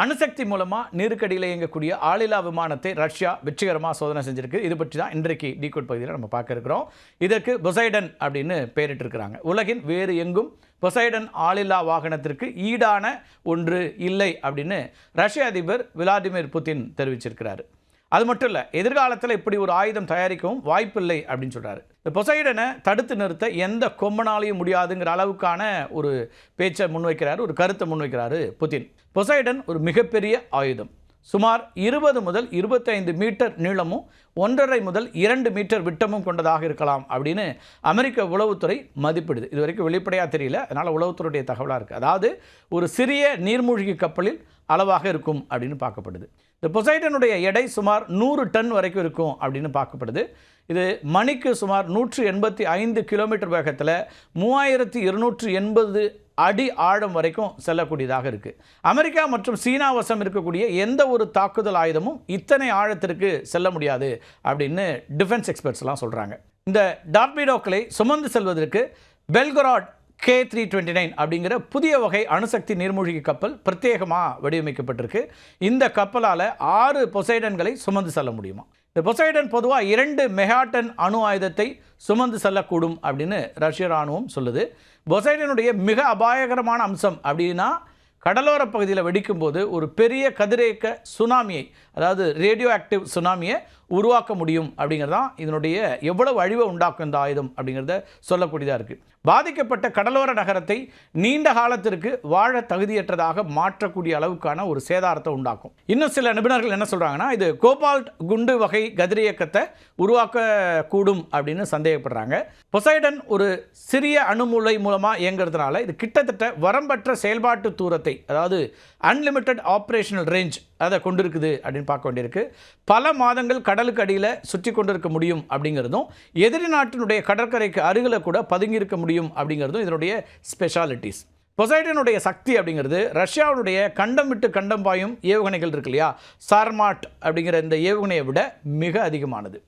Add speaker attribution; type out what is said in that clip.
Speaker 1: அணுசக்தி மூலமாக நீருக்கடியில் இயங்கக்கூடிய ஆளில்லா விமானத்தை ரஷ்யா வெற்றிகரமாக சோதனை செஞ்சிருக்கு. இது பற்றி தான் இன்றைக்கு டீகோட் பகுதியில் நம்ம பார்க்க இருக்கிறோம். இதற்கு பொசைடன் அப்படின்னு பெயரிட்டிருக்கிறாங்க. உலகின் வேறு எங்கும் பொசைடன் ஆளில்லா வாகனத்திற்கு ஈடான ஒன்று இல்லை அப்படின்னு ரஷ்ய அதிபர் விளாடிமிர் புதின் தெரிவிச்சிருக்கிறாரு. அது மட்டும் இல்லை, எதிர்காலத்தில் இப்படி ஒரு ஆயுதம் தயாரிக்கவும் வாய்ப்பில்லை அப்படின்னு சொல்கிறாரு. இந்த பொசைடனை தடுத்து நிறுத்த எந்த கொம்பனாலையும் முடியாதுங்கிற அளவுக்கான ஒரு பேச்சை முன்வைக்கிறாரு, ஒரு கருத்தை முன்வைக்கிறாரு புதின். பொசைடன் ஒரு மிகப்பெரிய ஆயுதம். சுமார் 20 முதல் 25 மீட்டர் நீளமும் 1.5 முதல் 2 மீட்டர் விட்டமும் கொண்டதாக இருக்கலாம் அப்படின்னு அமெரிக்க உளவுத்துறை மதிப்பிடுது. இது வரைக்கும் வெளிப்படையாக தெரியல, அதனால் உளவுத்துறையுடைய தகவலாக இருக்குது. அதாவது ஒரு சிறிய நீர்மூழ்கி கப்பலில் அளவாக இருக்கும் அப்படின்னு பார்க்கப்படுது. இந்த பொசைடனுடைய எடை சுமார் 100 டன் வரைக்கும் இருக்கும் அப்படின்னு பார்க்கப்படுது. இது மணிக்கு சுமார் 185 கிலோமீட்டர் வேகத்தில் 3280 அடி ஆழம் வரைக்கும் செல்லக்கூடியதாக இருக்குது. அமெரிக்கா மற்றும் சீனா வசம் இருக்கக்கூடிய எந்த ஒரு தாக்குதல் ஆயுதமும் இத்தனை ஆழத்திற்கு செல்ல முடியாது அப்படின்னு டிஃபென்ஸ் எக்ஸ்பர்ட்ஸ்லாம் சொல்கிறாங்க. இந்த டார்பீடோக்களை சுமந்து செல்வதற்கு பெல்கராட் K329 அப்படிங்கிற புதிய வகை அணுசக்தி நீர்மூழ்கி கப்பல் பிரத்யேகமாக வடிவமைக்கப்பட்டிருக்கு. இந்த கப்பலால் 6 பொசைடன்களை சுமந்து செல்ல முடியுமா. இந்த பொசைடன் பொதுவாக 2 மெகாடன் அணு ஆயுதத்தை சுமந்து செல்லக்கூடும் அப்படின்னு ரஷ்ய இராணுவம் சொல்லுது. பொசைடனுடைய மிக அபாயகரமான அம்சம் அப்படின்னா கடலோர பகுதியில் வெடிக்கும்போது ஒரு பெரிய கதிரியக்க சுனாமியை, அதாவது ரேடியோ ஆக்டிவ் சுனாமியை உருவாக்க முடியும் அப்படிங்கிறதான் இதனுடைய எவ்வளவு அழிவை உண்டாக்கும் இந்த ஆயுதம் அப்படிங்கிறத சொல்லக்கூடியதாக இருக்குது. பாதிக்கப்பட்ட கடலோர நகரத்தை நீண்ட காலத்திற்கு வாழ தகுதியற்றதாக மாற்றக்கூடிய அளவுக்கான ஒரு சேதாரத்தை உண்டாக்கும். இன்னும் சில நிபுணர்கள் என்ன சொல்கிறாங்கன்னா, இது கோபால்ட் குண்டு வகை கதிரியக்கத்தை உருவாக்கக்கூடும் அப்படின்னு சந்தேகப்படுறாங்க. பொசைடன் ஒரு சிறிய அணுமூலை மூலமாக இயங்குறதுனால இது கிட்டத்தட்ட வரம்பற்ற செயல்பாட்டு தூரத்தை, அதாவது அன்லிமிட்டெட் ஆப்ரேஷனல் ரேஞ்ச் அதை கொண்டிருக்குது அப்படின்னு பார்க்க வேண்டியிருக்கு. பல மாதங்கள் கடலுக்கு அடியில் சுற்றி கொண்டிருக்க முடியும் அப்படிங்கிறதும், எதிரி நாட்டினுடைய கடற்கரைக்கு அருகில் கூட பதுங்கியிருக்க முடியும் அப்படிங்கிறதும் இதனுடைய ஸ்பெஷாலிட்டிஸ். பொசைடனுடைய சக்தி அப்படிங்கிறது ரஷ்யாவுடைய கண்டம் விட்டு கண்டம் பாயும் ஏவுகணைகள் இருக்கு இல்லையா, சார்மாட் அப்படிங்கிற இந்த ஏவுகணையை விட மிக அதிகமானது.